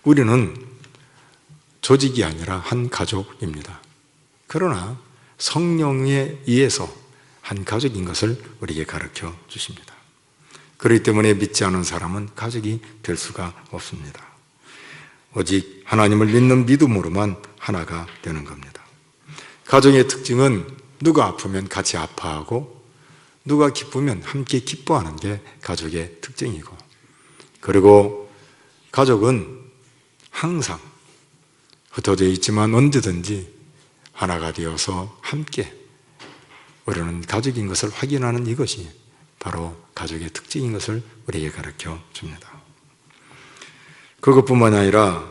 우리는 조직이 아니라 한 가족입니다. 그러나 성령에 의해서 한 가족인 것을 우리에게 가르쳐 주십니다. 그렇기 때문에 믿지 않은 사람은 가족이 될 수가 없습니다. 오직 하나님을 믿는 믿음으로만 하나가 되는 겁니다. 가정의 특징은 누가 아프면 같이 아파하고 누가 기쁘면 함께 기뻐하는 게 가족의 특징이고, 그리고 가족은 항상 흩어져 있지만 언제든지 하나가 되어서 함께 우리는 가족인 것을 확인하는 이것이 바로 가족의 특징인 것을 우리에게 가르쳐 줍니다. 그것뿐만 아니라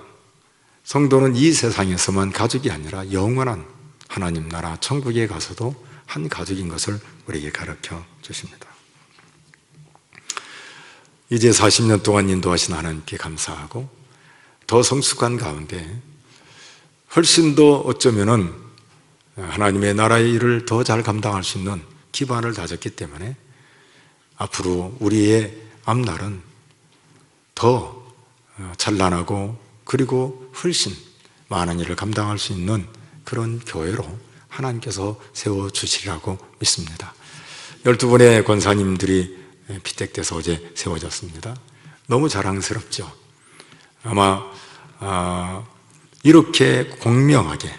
성도는 이 세상에서만 가족이 아니라 영원한 하나님 나라 천국에 가서도 한 가족인 것을 우리에게 가르쳐 주십니다. 이제 40년 동안 인도하신 하나님께 감사하고, 더 성숙한 가운데 훨씬 더 어쩌면은 하나님의 나라의 일을 더 잘 감당할 수 있는 기반을 다졌기 때문에 앞으로 우리의 앞날은 더 찬란하고 그리고 훨씬 많은 일을 감당할 수 있는 그런 교회로 하나님께서 세워주시리라고 믿습니다. 12분의 권사님들이 피택돼서 어제 세워졌습니다. 너무 자랑스럽죠. 아마 이렇게 공명하게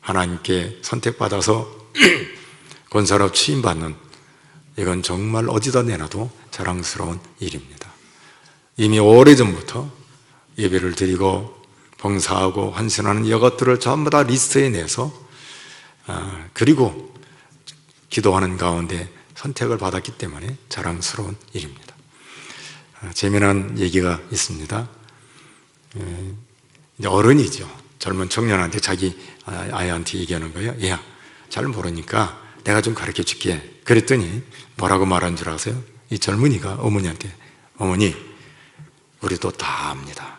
하나님께 선택받아서 권사로 취임받는, 이건 정말 어디다 내놔도 자랑스러운 일입니다. 이미 오래전부터 예배를 드리고 봉사하고 헌신하는 이것들을 전부 다 리스트에 내서 그리고 기도하는 가운데 선택을 받았기 때문에 자랑스러운 일입니다. 재미난 얘기가 있습니다. 이제 어른이죠. 젊은 청년한테 자기 아이한테 얘기하는 거예요. 얘야, 잘 모르니까 내가 좀 가르쳐 줄게. 그랬더니 뭐라고 말한 줄 아세요? 이 젊은이가 어머니한테, 어머니, 우리도 다 압니다.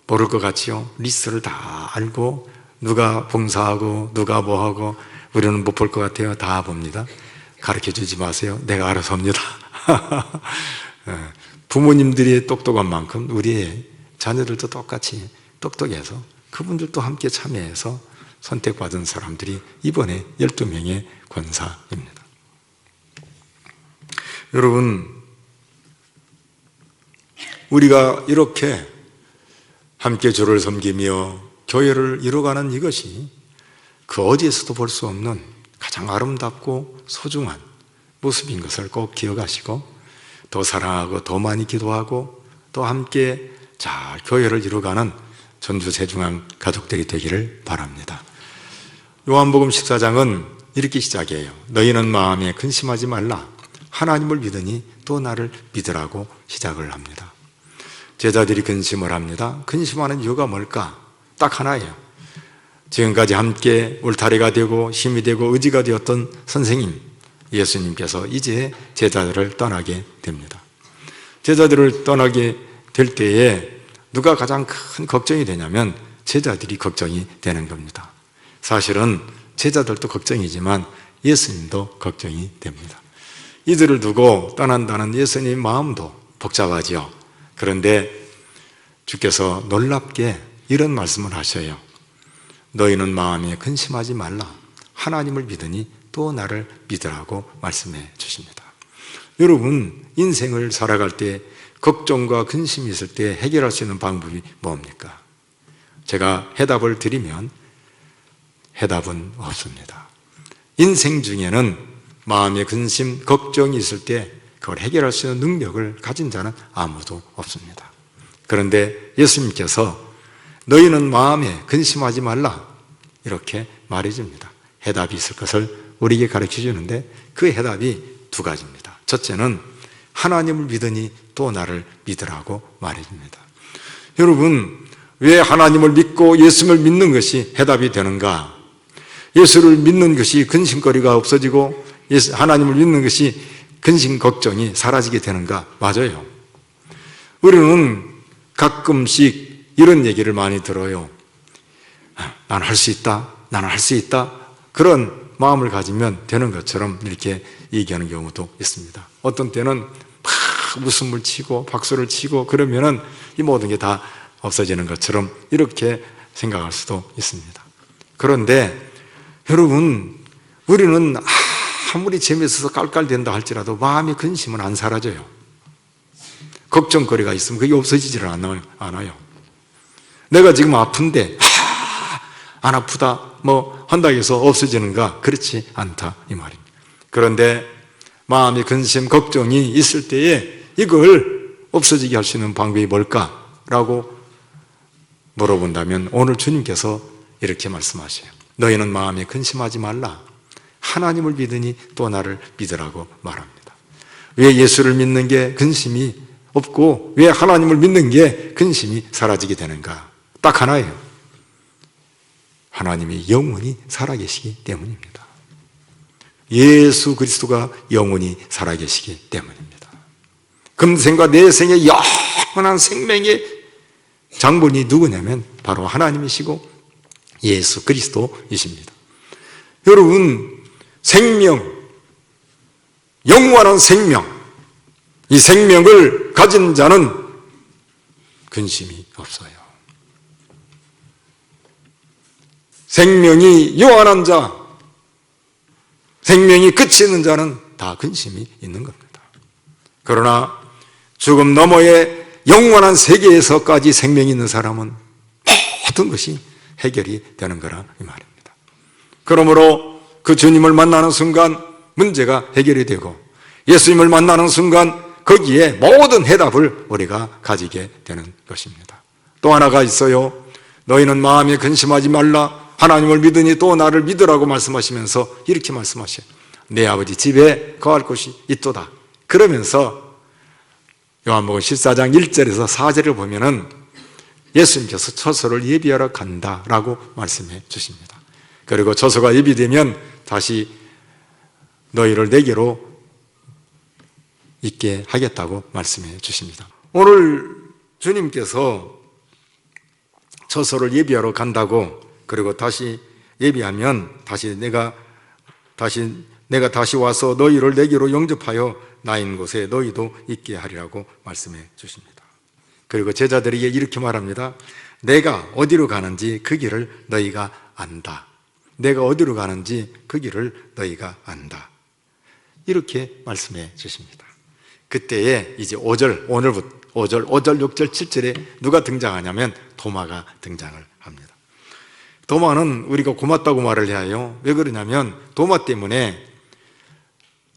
모를 것 같지요? 리스트를 다 알고 누가 봉사하고 누가 뭐하고 우리는 못 볼 것 같아요. 다 봅니다. 가르쳐 주지 마세요. 내가 알아서 합니다. 부모님들이 똑똑한 만큼 우리의 자녀들도 똑같이 똑똑해서 그분들도 함께 참여해서 선택받은 사람들이 이번에 12명의 권사입니다. 여러분, 우리가 이렇게 함께 주를 섬기며 교회를 이루어가는 이것이 그 어디에서도 볼 수 없는 가장 아름답고 소중한 모습인 것을 꼭 기억하시고, 더 사랑하고 더 많이 기도하고 또 함께 잘 교회를 이루어가는 전주세중앙 가족들이 되기를 바랍니다. 요한복음 14장은 이렇게 시작해요. 너희는 마음에 근심하지 말라. 하나님을 믿으니 또 나를 믿으라고 시작을 합니다. 제자들이 근심을 합니다. 근심하는 이유가 뭘까? 딱 하나예요. 지금까지 함께 울타리가 되고 힘이 되고 의지가 되었던 선생님 예수님께서 이제 제자들을 떠나게 됩니다. 제자들을 떠나게 될 때에 누가 가장 큰 걱정이 되냐면 제자들이 걱정이 되는 겁니다. 사실은 제자들도 걱정이지만 예수님도 걱정이 됩니다. 이들을 두고 떠난다는 예수님 마음도 복잡하지요. 그런데 주께서 놀랍게 이런 말씀을 하셔요. 너희는 마음에 근심하지 말라. 하나님을 믿으니 또 나를 믿으라고 말씀해 주십니다. 여러분, 인생을 살아갈 때 걱정과 근심이 있을 때 해결할 수 있는 방법이 뭡니까? 제가 해답을 드리면 해답은 없습니다. 인생 중에는 마음의 근심, 걱정이 있을 때 그걸 해결할 수 있는 능력을 가진 자는 아무도 없습니다. 그런데 예수님께서 너희는 마음에 근심하지 말라 이렇게 말해 줍니다. 해답이 있을 것을 우리에게 가르쳐 주는데 그 해답이 두 가지입니다. 첫째는 하나님을 믿으니 또 나를 믿으라고 말해줍니다. 여러분, 왜 하나님을 믿고 예수를 믿는 것이 해답이 되는가? 예수를 믿는 것이 근심거리가 없어지고 하나님을 믿는 것이 근심 걱정이 사라지게 되는가? 맞아요. 우리는 가끔씩 이런 얘기를 많이 들어요. 나는 할 수 있다, 나는 할 수 있다, 그런 마음을 가지면 되는 것처럼 이렇게 얘기하는 경우도 있습니다. 어떤 때는 막 웃음을 치고 박수를 치고 그러면은 이 모든 게 다 없어지는 것처럼 이렇게 생각할 수도 있습니다. 그런데 여러분, 우리는 아무리 재미있어서 깔깔댄다 할지라도 마음의 근심은 안 사라져요. 걱정거리가 있으면 그게 없어지지를 않아요. 내가 지금 아픈데 안 아프다 뭐 한다고 해서 없어지는가? 그렇지 않다 이 말입니다. 그런데 마음의 근심, 걱정이 있을 때에 이걸 없어지게 할 수 있는 방법이 뭘까라고 물어본다면 오늘 주님께서 이렇게 말씀하셔요. 너희는 마음에 근심하지 말라. 하나님을 믿으니 또 나를 믿으라고 말합니다. 왜 예수를 믿는 게 근심이 없고 왜 하나님을 믿는 게 근심이 사라지게 되는가? 딱 하나예요. 하나님이 영원히 살아계시기 때문입니다. 예수 그리스도가 영원히 살아계시기 때문입니다. 금생과 내생의 영원한 생명의 장본이 누구냐면 바로 하나님이시고 예수 그리스도이십니다. 여러분, 생명, 영원한 생명, 이 생명을 가진 자는 근심이 없어요. 생명이 요한한 자, 생명이 끝이 있는 자는 다 근심이 있는 겁니다. 그러나 죽음 너머의 영원한 세계에서까지 생명이 있는 사람은 모든 것이 해결이 되는 거라 이 말입니다. 그러므로 그 주님을 만나는 순간 문제가 해결이 되고 예수님을 만나는 순간 거기에 모든 해답을 우리가 가지게 되는 것입니다. 또 하나가 있어요. 너희는 마음에 근심하지 말라. 하나님을 믿으니 또 나를 믿으라고 말씀하시면서 이렇게 말씀하셔요. 내 아버지 집에 거할 곳이 있도다. 그러면서 요한복음 14장 1절에서 4절을 보면은 예수님께서 처소를 예비하러 간다라고 말씀해 주십니다. 그리고 처소가 예비되면 다시 너희를 내게로 있게 하겠다고 말씀해 주십니다. 오늘 주님께서 처소를 예비하러 간다고 그리고 다시 예비하면 내가 다시 와서 너희를 내게로 영접하여 나 있는 곳에 너희도 있게 하리라고 말씀해 주십니다. 그리고 제자들에게 이렇게 말합니다. 내가 어디로 가는지 그 길을 너희가 안다. 내가 어디로 가는지 그 길을 너희가 안다. 이렇게 말씀해 주십니다. 그때에 이제 5절, 5절, 6절, 7절에 누가 등장하냐면 도마가 등장을 합니다. 도마는 우리가 고맙다고 말을 해야 해요. 왜 그러냐면 도마 때문에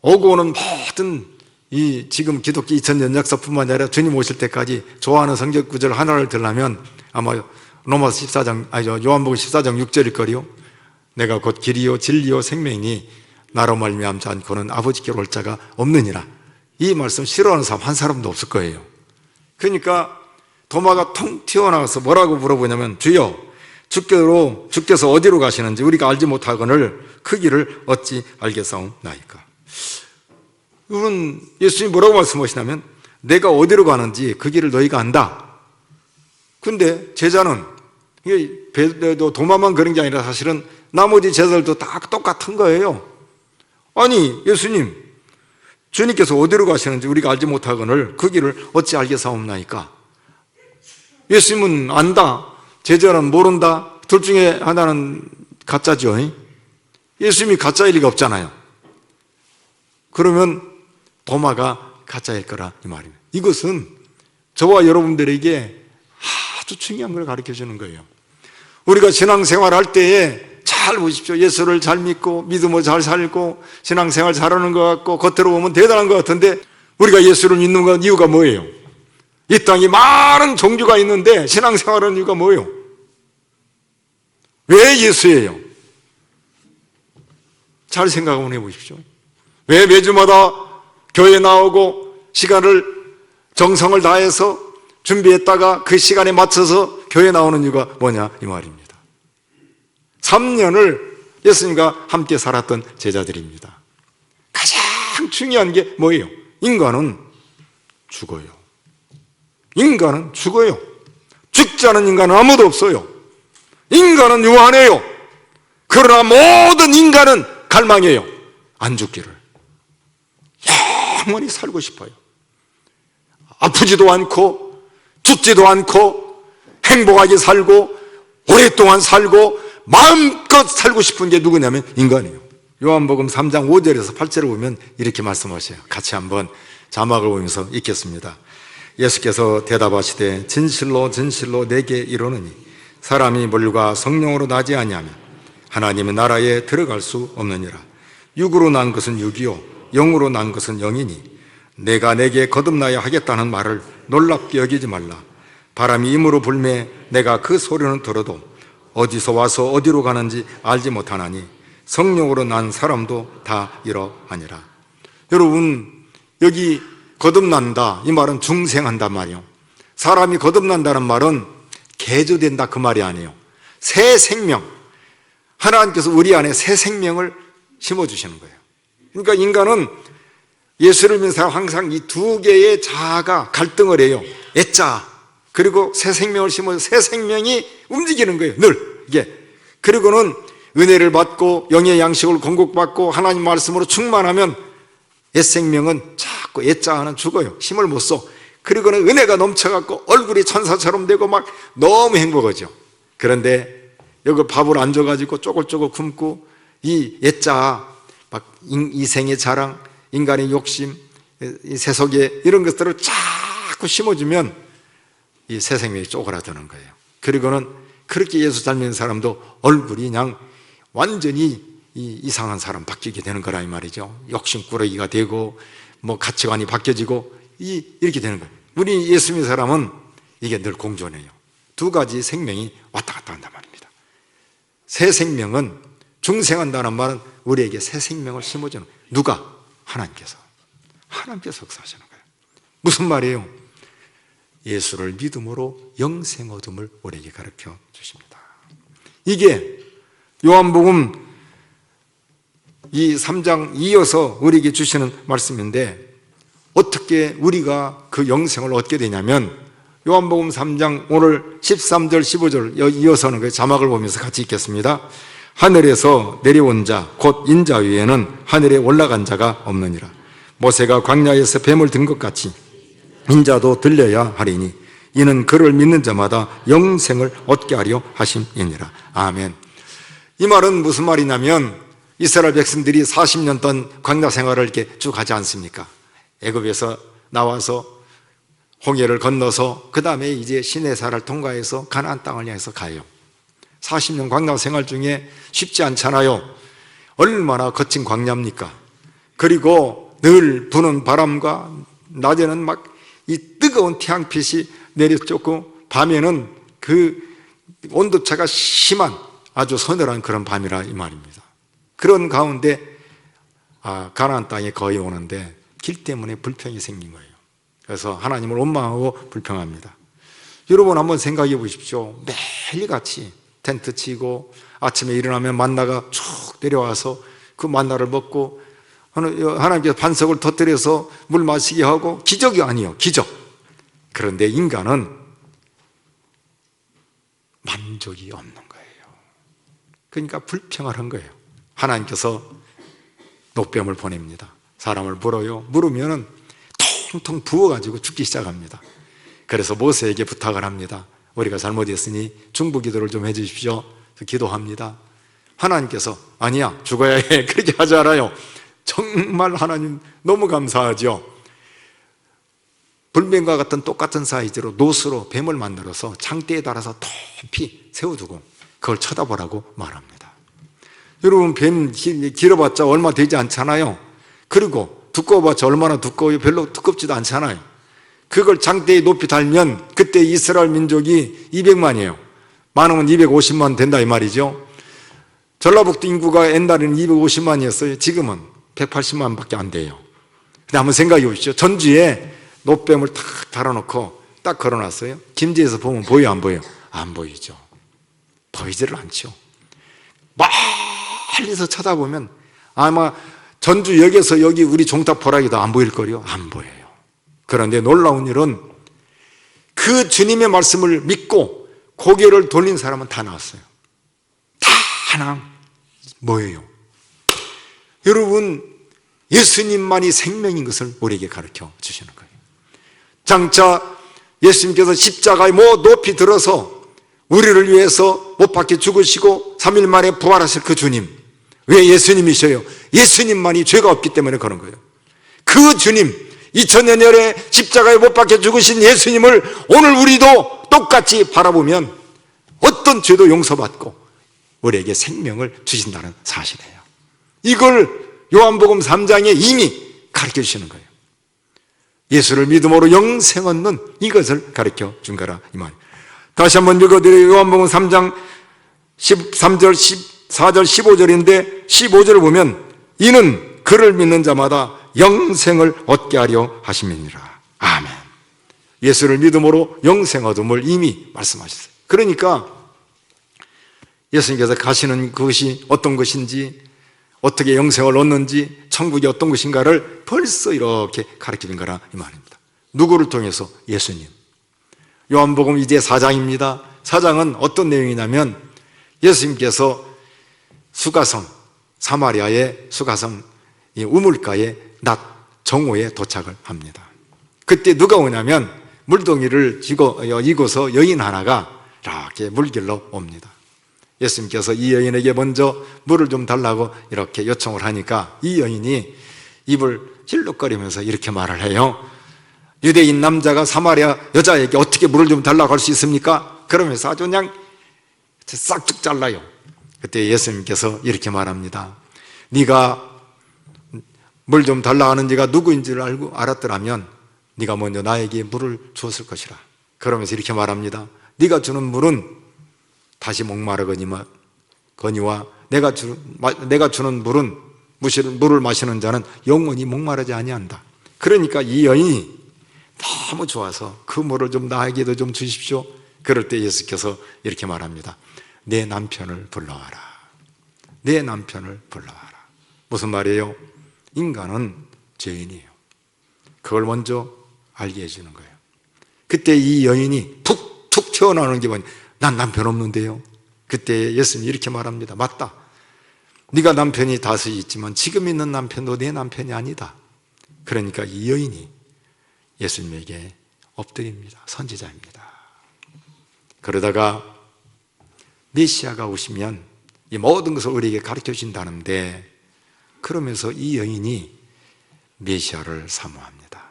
오고 오는 모든 이 지금 기독교 2000년 역사뿐만 아니라 주님 오실 때까지 좋아하는 성경 구절 하나를 들려면 아마 요한복음 14장 6절일 거리요. 내가 곧 길이요 진리요 생명이니 나로 말미암지 않고는 아버지께로 올 자가 없느니라. 이 말씀 싫어하는 사람 한 사람도 없을 거예요. 그러니까 도마가 통 튀어나와서 뭐라고 물어보냐면 주여 주께서 어디로 가시는지 우리가 알지 못하거늘 그 길을 어찌 알겠사옵나이까. 이건 예수님이 뭐라고 말씀하시냐면 내가 어디로 가는지 그 길을 너희가 안다. 근데 제자는 이게 도마만 그런 게 아니라 사실은 나머지 제자들도 다 똑같은 거예요. 아니 예수님, 주님께서 어디로 가시는지 우리가 알지 못하거늘 그 길을 어찌 알겠사옵나이까. 예수님은 안다, 제자는 모른다. 둘 중에 하나는 가짜죠. 예수님이 가짜일 리가 없잖아요. 그러면 도마가 가짜일 거라 이 말입니다. 이것은 저와 여러분들에게 아주 중요한 걸 가르쳐 주는 거예요. 우리가 신앙생활 할 때에 잘 보십시오. 예수를 잘 믿고 믿음으로 잘 살고 신앙생활 잘하는 것 같고 겉으로 보면 대단한 것 같은데 우리가 예수를 믿는 건 이유가 뭐예요? 이 땅에 많은 종교가 있는데 신앙생활하는 이유가 뭐예요? 왜 예수예요? 잘 생각 한번 해보십시오. 왜 매주마다 교회 나오고 시간을 정성을 다해서 준비했다가 그 시간에 맞춰서 교회 나오는 이유가 뭐냐 이 말입니다. 3년을 예수님과 함께 살았던 제자들입니다. 가장 중요한 게 뭐예요? 인간은 죽어요. 인간은 죽어요. 죽지 않은 인간은 아무도 없어요. 인간은 유한해요. 그러나 모든 인간은 갈망해요. 안 죽기를. 영원히 살고 싶어요. 아프지도 않고 죽지도 않고 행복하게 살고 오랫동안 살고 마음껏 살고 싶은 게 누구냐면 인간이에요. 요한복음 3장 5절에서 8절을 보면 이렇게 말씀하셔요. 같이 한번 자막을 보면서 읽겠습니다. 예수께서 대답하시되 진실로 진실로 내게 이르노니 사람이 물과 성령으로 나지 아니하면 하나님의 나라에 들어갈 수 없느니라. 육으로 난 것은 육이요 영으로 난 것은 영이니 내가 내게 거듭나야 하겠다는 말을 놀랍게 여기지 말라. 바람이 임으로 불매 내가 그 소리는 들어도 어디서 와서 어디로 가는지 알지 못하나니 성령으로 난 사람도 다 이러하니라. 여러분, 여기 거듭난다 이 말은 중생한단 말이에요. 사람이 거듭난다는 말은 개조된다 그 말이 아니에요. 새 생명, 하나님께서 우리 안에 새 생명을 심어주시는 거예요. 그러니까 인간은 예수를 믿는 사람 항상 이 두 개의 자아가 갈등을 해요. 애자 그리고 새 생명을 심어서 새 생명이 움직이는 거예요. 늘 이게. 그리고는 은혜를 받고 영의 양식을 공급받고 하나님 말씀으로 충만하면 옛 생명은 자꾸 애자아는 죽어요. 힘을 못 써. 그리고는 은혜가 넘쳐갖고 얼굴이 천사처럼 되고 막 너무 행복하죠. 그런데 여기 밥을 안 줘가지고 쪼글쪼글 굶고 이 애자아 막 이생의 자랑, 인간의 욕심, 이 세속의 이런 것들을 자꾸 심어주면 이 새 생명이 쪼그라드는 거예요. 그리고는 그렇게 예수 잘 믿는 사람도 얼굴이 그냥 완전히 이상한 사람 바뀌게 되는 거라 이 말이죠. 욕심꾸러기가 되고 뭐 가치관이 바뀌어지고 이렇게 되는 거예요. 우리 예수 믿는 사람은 이게 늘 공존해요. 두 가지 생명이 왔다 갔다 한단 말입니다. 새 생명은 중생한다는 말은 우리에게 새 생명을 심어주는 거예요. 누가? 하나님께서 역사하시는 거예요. 무슨 말이에요? 예수를 믿음으로 영생 얻음을 우리에게 가르쳐 주십니다. 이게 요한복음 이 3장 이어서 우리에게 주시는 말씀인데 어떻게 우리가 그 영생을 얻게 되냐면 요한복음 3장 오늘 13절 15절 이어서는 그 자막을 보면서 같이 읽겠습니다. 하늘에서 내려온 자 곧 인자 위에는 하늘에 올라간 자가 없느니라. 모세가 광야에서 뱀을 든 것 같이 인자도 들려야 하리니 이는 그를 믿는 자마다 영생을 얻게 하려 하심이니라. 아멘. 이 말은 무슨 말이냐면 이스라엘 백성들이 40년 동안 광야 생활을 이렇게 쭉 하지 않습니까? 애굽에서 나와서 홍해를 건너서 그 다음에 이제 시내사를 통과해서 가나안 땅을 향해서 가요. 40년 광야 생활 중에 쉽지 않잖아요. 얼마나 거친 광야입니까? 그리고 늘 부는 바람과 낮에는 막 이 뜨거운 태양빛이 내려쫓고 밤에는 그 온도차가 심한 아주 서늘한 그런 밤이라 이 말입니다. 그런 가운데 가나안 땅에 거의 오는데 길 때문에 불평이 생긴 거예요. 그래서 하나님을 원망하고 불평합니다. 여러분 한번 생각해 보십시오. 매일같이 텐트 치고 아침에 일어나면 만나가 쭉 내려와서 그 만나를 먹고 하나님께서 반석을 터뜨려서 물 마시게 하고 기적이 아니에요. 기적. 그런데 인간은 만족이 없는 거예요. 그러니까 불평을 한 거예요. 하나님께서 노뱀을 보냅니다. 사람을 물어요. 물으면은 통통 부어가지고 죽기 시작합니다. 그래서 모세에게 부탁을 합니다. 우리가 잘못했으니 중보기도를 좀 해주십시오. 기도합니다. 하나님께서 아니야 죽어야 해 그렇게 하지 않아요. 정말 하나님 너무 감사하죠. 불뱀과 같은 똑같은 사이즈로 노스로 뱀을 만들어서 창대에 달아서 높이 세워두고 그걸 쳐다보라고 말합니다. 여러분 뱀 길어봤자 얼마 되지 않잖아요. 그리고 두꺼워봤자 얼마나 두꺼워요. 별로 두껍지도 않잖아요. 그걸 장대에 높이 달면 그때 이스라엘 민족이 200만이에요. 많으면 250만 된다 이 말이죠. 전라북도 인구가 옛날에는 250만이었어요. 지금은 180만 밖에 안 돼요. 근데 한번 생각해 보십시오. 전주에 노뱀을 탁 달아놓고 딱 걸어놨어요. 김제에서 보면 보여요 안 보여요? 안 보이죠. 보이지를 않죠. 멀리서 쳐다보면 아마 전주역에서 여기 우리 종탑 보라기도 안 보일 거요. 안 보여요. 그런데 놀라운 일은 그 그 주님의 말씀을 믿고 고개를 돌린 사람은 다 나왔어요. 다 하나 뭐예요? 여러분, 예수님만이 생명인 것을 우리에게 가르쳐 주시는 거예요. 장차 예수님께서 십자가에 높이 들어서 우리를 위해서 못 박혀 죽으시고 3일 만에 부활하실 그 주님, 왜 예수님이셔요? 예수님만이 죄가 없기 때문에 그런 거예요. 그 주님, 2000년 전에 십자가에 못 박혀 죽으신 예수님을 오늘 우리도 똑같이 바라보면 어떤 죄도 용서받고 우리에게 생명을 주신다는 사실이에요. 이걸 요한복음 3장에 이미 가르쳐 주시는 거예요. 예수를 믿음으로 영생 얻는 이것을 가르쳐 준 거라 이 말이에요. 다시 한번 읽어드려요. 요한복음 3장 13절, 14절, 15절인데 15절을 보면 이는 그를 믿는 자마다 영생을 얻게 하려 하심이니라. 아멘. 예수를 믿음으로 영생 얻음을 이미 말씀하셨어요. 그러니까 예수님께서 가시는 그것이 어떤 것인지, 어떻게 영생을 얻는지, 천국이 어떤 것인가를 벌써 이렇게 가르치는 거라 이 말입니다. 누구를 통해서? 예수님. 요한복음 이제 4장입니다. 4장은 어떤 내용이냐면 예수님께서 수가성, 사마리아의 수가성 우물가에 낮 정오에 도착을 합니다. 그때 누가 오냐면 물동이를 이고서 여인 하나가 이렇게 물길로 옵니다. 예수님께서 이 여인에게 먼저 물을 좀 달라고 이렇게 요청을 하니까 이 여인이 입을 힐룩거리면서 이렇게 말을 해요. 유대인 남자가 사마리아 여자에게 어떻게 물을 좀 달라고 할 수 있습니까? 그러면서 아주 그냥 싹둑 잘라요. 그때 예수님께서 이렇게 말합니다. 네가 물 좀 달라 하는 네가 누구인지를 알았더라면 네가 먼저 나에게 물을 주었을 것이라. 그러면서 이렇게 말합니다. 네가 주는 물은 다시 목마르거니와 내가 주는 물을 마시는 자는 영원히 목마르지 아니한다. 그러니까 이 여인이 너무 좋아서 그 물을 좀 나에게도 좀 주십시오. 그럴 때 예수께서 이렇게 말합니다. 내 남편을 불러와라. 내 남편을 불러와라. 무슨 말이에요? 인간은 죄인이에요. 그걸 먼저 알게 해주는 거예요. 그때 이 여인이 툭툭 튀어나오는 게 뭐냐? 난 남편 없는데요. 그때 예수님이 이렇게 말합니다. 맞다. 네가 남편이 다섯이 있지만 지금 있는 남편도 내 남편이 아니다. 그러니까 이 여인이 예수님에게 엎드립니다. 선지자입니다. 그러다가 메시아가 오시면 이 모든 것을 우리에게 가르쳐 주신다는데, 그러면서 이 여인이 메시아를 사모합니다.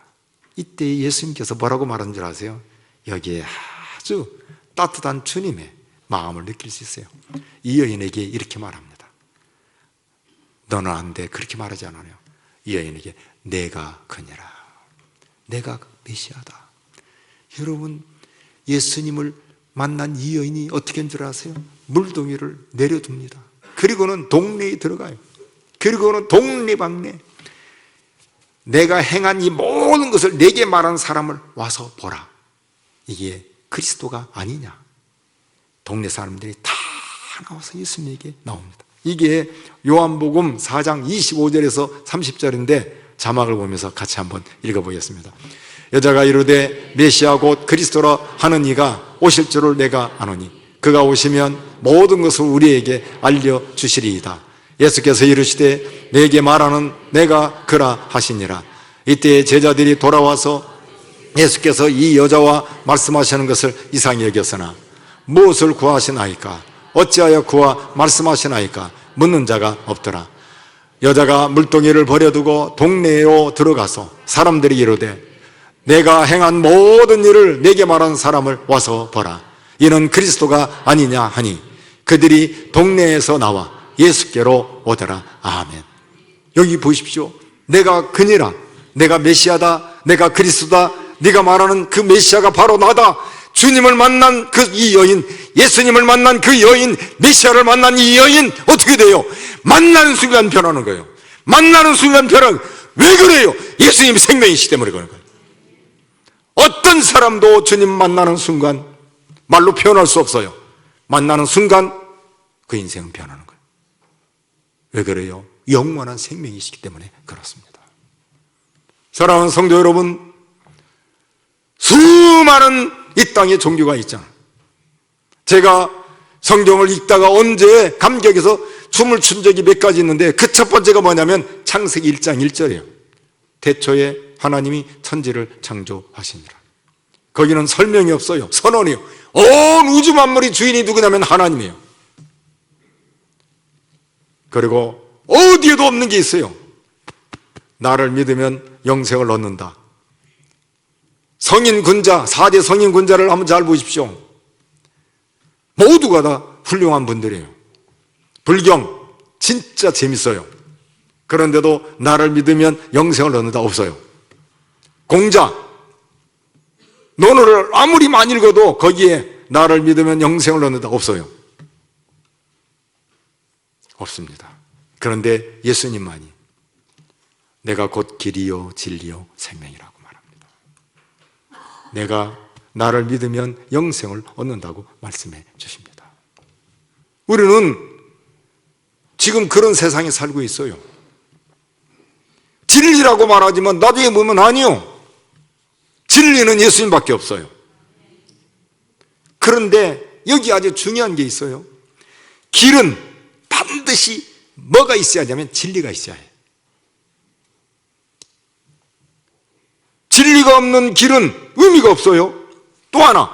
이때 예수님께서 뭐라고 말하는 줄 아세요? 여기에 아주 따뜻한 주님의 마음을 느낄 수 있어요. 이 여인에게 이렇게 말합니다. 너는 안 돼. 그렇게 말하지 않아요. 이 여인에게 내가 그니라. 내가 메시아다. 여러분, 예수님을 만난 이 여인이 어떻게 한 줄 아세요? 물동이를 내려줍니다. 그리고는 동네에 들어가요. 그리고는 동네방네 내가 행한 이 모든 것을 내게 말한 사람을 와서 보라. 이게 그리스도가 아니냐. 동네 사람들이 다 나와서 예수님에게 나옵니다. 이게 요한복음 4장 25절에서 30절인데 자막을 보면서 같이 한번 읽어보겠습니다. 여자가 이르되 메시아 곧 그리스도라 하는 이가 오실 줄을 내가 아노니 그가 오시면 모든 것을 우리에게 알려주시리이다. 예수께서 이르시되 내게 말하는 내가 그라 하시니라. 이때 제자들이 돌아와서 예수께서 이 여자와 말씀하시는 것을 이상히 여겼으나 무엇을 구하시나이까? 어찌하여 그와 말씀하시나이까? 묻는 자가 없더라. 여자가 물동이를 버려두고 동네로 들어가서 사람들이 이르되 내가 행한 모든 일을 내게 말한 사람을 와서 보라. 이는 그리스도가 아니냐 하니 그들이 동네에서 나와 예수께로 오더라. 아멘. 여기 보십시오. 내가 그니라. 내가 메시아다. 내가 그리스도다. 네가 말하는 그 메시아가 바로 나다. 주님을 만난 이 여인, 예수님을 만난 그 여인, 메시아를 만난 이 여인 어떻게 돼요? 만나는 순간 변하는 거예요. 만나는 순간 변하는. 왜 그래요? 예수님이 생명이시기 때문에 그런 거예요. 어떤 사람도 주님 만나는 순간 말로 표현할 수 없어요. 만나는 순간 그 인생은 변하는 거예요. 왜 그래요? 영원한 생명이시기 때문에 그렇습니다. 사랑하는 성도 여러분, 수많은 이 땅에 종교가 있잖아. 제가 성경을 읽다가 언제 감격해서 춤을 춘 적이 몇 가지 있는데 그 첫 번째가 뭐냐면 창세기 1장 1절이에요. 태초에 하나님이 천지를 창조하시니라. 거기는 설명이 없어요. 선언이에요. 온 우주 만물의 주인이 누구냐면 하나님이에요. 그리고 어디에도 없는 게 있어요. 나를 믿으면 영생을 얻는다. 성인 군자, 4대 성인 군자를 한번 잘 보십시오. 모두가 다 훌륭한 분들이에요. 불경 진짜 재밌어요. 그런데도 나를 믿으면 영생을 얻는다 없어요. 공자, 논어를 아무리 많이 읽어도 거기에 나를 믿으면 영생을 얻는다 없어요. 없습니다. 그런데 예수님만이 내가 곧 길이요 진리요 생명이라고 말합니다. 내가 나를 믿으면 영생을 얻는다고 말씀해 주십니다. 우리는 지금 그런 세상에 살고 있어요. 진리라고 말하지만 나중에 보면 아니요. 진리는 예수님밖에 없어요. 그런데 여기 아주 중요한 게 있어요. 길은 반드시 뭐가 있어야 하냐면 진리가 있어야 해요. 진리가 없는 길은 의미가 없어요. 또 하나,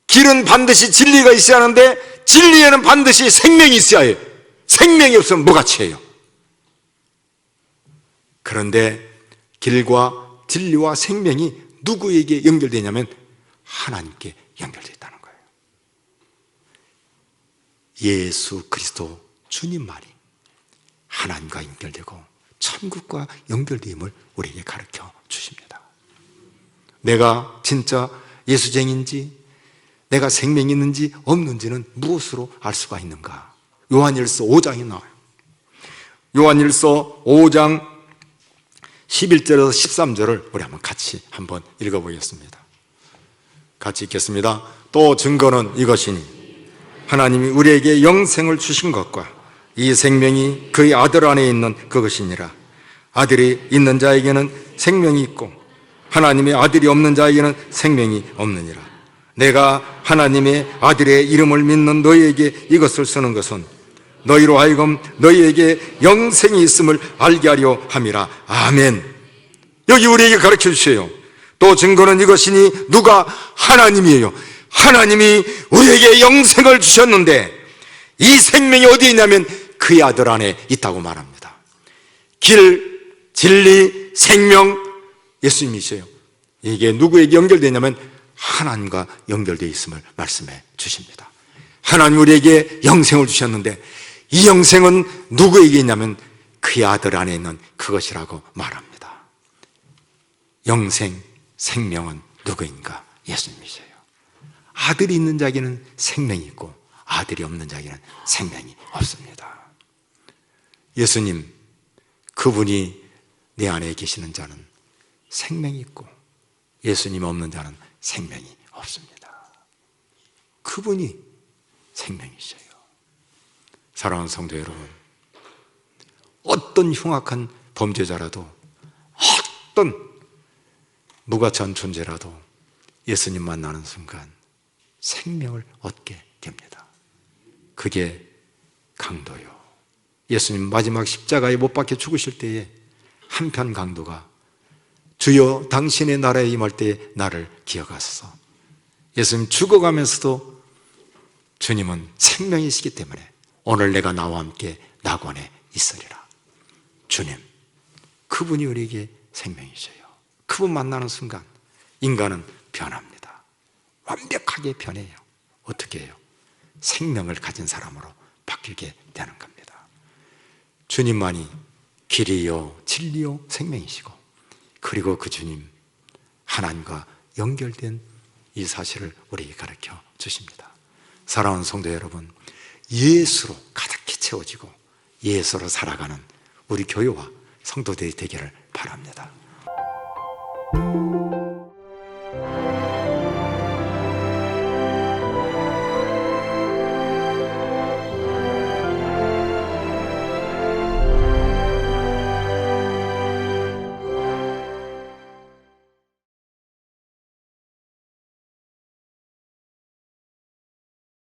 길은 반드시 진리가 있어야 하는데 진리에는 반드시 생명이 있어야 해요. 생명이 없으면 무가치예요. 그런데 길과 진리와 생명이 누구에게 연결되냐면 하나님께 연결되어 있다는 거예요. 예수 그리스도 주님만이 하나님과 연결되고 천국과 연결됨을 우리에게 가르쳐 주십니다. 내가 진짜 예수쟁인지 내가 생명이 있는지 없는지는 무엇으로 알 수가 있는가? 요한일서 5장에 나와요. 요한일서 5장 11절에서 13절을 우리 같이 한번 읽어보겠습니다. 같이 읽겠습니다. 또 증거는 이것이니 하나님이 우리에게 영생을 주신 것과 이 생명이 그의 아들 안에 있는 그것이니라. 아들이 있는 자에게는 생명이 있고 하나님의 아들이 없는 자에게는 생명이 없느니라. 내가 하나님의 아들의 이름을 믿는 너희에게 이것을 쓰는 것은 너희로 하여금 너희에게 영생이 있음을 알게 하려 함이라. 아멘. 여기 우리에게 가르쳐 주세요. 또 증거는 이것이니 누가? 하나님이에요. 하나님이 우리에게 영생을 주셨는데 이 생명이 어디에 있냐면 그의 아들 안에 있다고 말합니다. 길, 진리, 생명, 예수님이세요. 이게 누구에게 연결되냐면 하나님과 연결되어 있음을 말씀해 주십니다. 하나님 우리에게 영생을 주셨는데 이 영생은 누구에게 있냐면 그의 아들 안에 있는 그것이라고 말합니다. 영생, 생명은 누구인가? 예수님이세요. 아들이 있는 자에게는 생명이 있고 아들이 없는 자에게는 생명이 없습니다. 예수님, 그분이 내 안에 계시는 자는 생명이 있고 예수님 없는 자는 생명이 없습니다. 그분이 생명이셔요. 사랑하는 성도 여러분, 어떤 흉악한 범죄자라도 어떤 무가치한 존재라도 예수님 만나는 순간 생명을 얻게 됩니다. 그게 강도요. 예수님 마지막 십자가에 못 박혀 죽으실 때에 한편 강도가 주여 당신의 나라에 임할 때에 나를 기억하소서. 예수님 죽어가면서도 주님은 생명이시기 때문에 오늘 내가 나와 함께 낙원에 있으리라. 주님, 그분이 우리에게 생명이셔요. 그분 만나는 순간 인간은 변합니다. 완벽하게 변해요. 어떻게 해요? 생명을 가진 사람으로 바뀌게 되는 겁니다. 주님만이 길이요 진리요 생명이시고 그리고 그 주님 하나님과 연결된 이 사실을 우리에게 가르쳐 주십니다. 사랑하는 성도 여러분, 예수로 가득히 채워지고 예수로 살아가는 우리 교회와 성도들이 되기를 바랍니다.